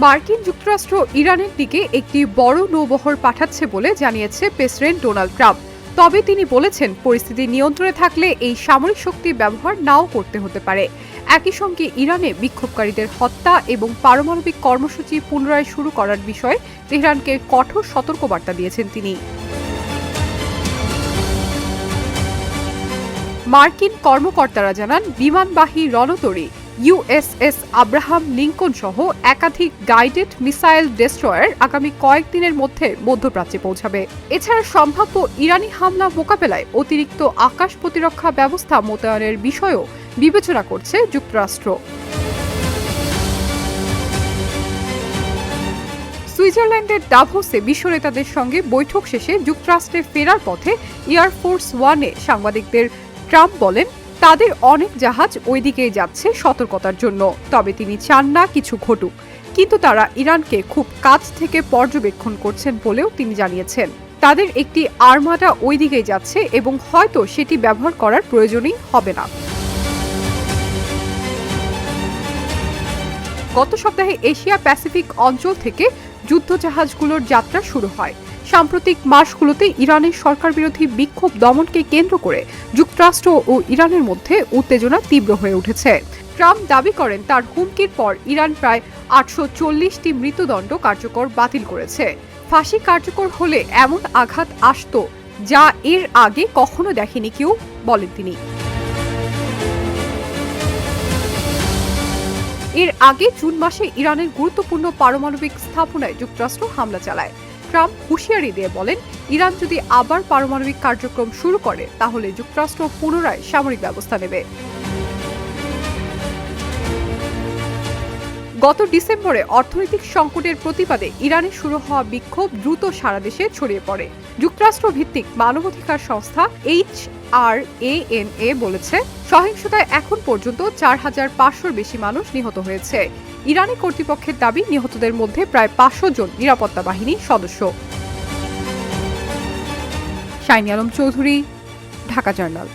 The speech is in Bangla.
মার্কিন যুক্তরাষ্ট্র ইরানের দিকে একটি বড় নৌবহর পাঠাচ্ছে বলে জানিয়েছে প্রেসিডেন্ট ডোনাল্ড ট্রাম্প। তবে তিনি বলেছেন, পরিস্থিতি নিয়ন্ত্রণে থাকলে এই সামরিক শক্তি ব্যবহার নাও করতে হতে পারে। একই সঙ্গে ইরানে বিক্ষোভকারীদের হত্যা এবং পারমাণবিক কর্মসূচি পুনরায় শুরু করার বিষয়ে তেহরানকে কঠোর সতর্কবার্তা দিয়েছেন তিনি। মার্কিন কর্মকর্তারা জানান, বিমানবাহী রণতরী ইউএসএস আব্রাহাম লিঙ্কন সহ একাধিক গাইডেড মিসাইল ডেস্ট্রয়ার আগামী কয়েকদিনের মধ্যে মধ্যপ্রাচ্যে পৌঁছাবে। এছাড়া সম্ভাব্য ইরানি হামলা মোকাবেলায় অতিরিক্ত আকাশ প্রতিরক্ষা ব্যবস্থা মোতায়েনের বিষয়েও বিবেচনা করছে যুক্তরাষ্ট্র। সুইজারল্যান্ডের দাভোসে বিশ্ব নেতাদের সঙ্গে বৈঠক শেষে যুক্তরাষ্ট্রে ফেরার পথে এয়ারফোর্স ওয়ানে সাংবাদিকদের ট্রাম্প বলেন, তাদের অনেক জাহাজ ওইদিকেই যাচ্ছে সতর্কতার জন্য। তবে তিনি চান না কিছু ঘটুক, কিন্তু তারা ইরানকে খুব কাছ থেকে পর্যবেক্ষণ করছেন বলেও তিনি জানিয়েছেন। তাদের একটি আর্মাডা ওইদিকেই যাচ্ছে এবং হয়তো সেটি ব্যবহার করার প্রয়োজনই হবে না। গত সপ্তাহে এশিয়া প্যাসিফিক অঞ্চল থেকে যুদ্ধজাহাজগুলোর যাত্রা শুরু হয়। সাম্প্রতিক মাসগুলোতে ইরানের সরকার বিরোধী বিক্ষোভ দমনকে কেন্দ্র করে যুক্তরাষ্ট্র ও ইরানের মধ্যে উত্তেজনা তীব্র হয়ে উঠেছে। ট্রাম্প দাবি করেন, তার হুমকির পর ইরান প্রায় 840টি মৃত্যুদণ্ড কার্যকর বাতিল করেছে। ফাঁসি কার্যকর হলে এমন আঘাত আসত যা এর আগে কখনো দেখেনি কেউ, বলেন তিনি। এর আগে জুন মাসে ইরানের গুরুত্বপূর্ণ পারমাণবিক স্থাপনায় যুক্তরাষ্ট্র হামলা চালায়। ট্রাম্প হুঁশিয়ারি দিয়ে বলেন, ইরান যদি আবার পারমাণবিক কার্যক্রম শুরু করে তাহলে যুক্তরাষ্ট্র পুনরায় সামরিক ব্যবস্থা নেবে। গত ডিসেম্বরে অর্থনৈতিক সংকটের প্রতিবাদে ইরানে শুরু হওয়া বিক্ষোভ দ্রুত সারা দেশে ছড়িয়ে পড়ে। যুক্তরাষ্ট্র ভিত্তিক মানবাধিকার সংস্থা HRANA বলেছে, সহিংসতায় এখন পর্যন্ত 4500-র বেশি মানুষ নিহত হয়েছে। ইরানি কর্তৃপক্ষের দাবি, নিহতদের মধ্যে প্রায় 500 জন নিরাপত্তা বাহিনীর সদস্য। Shiny Alam Chowdhury, Dhaka journal.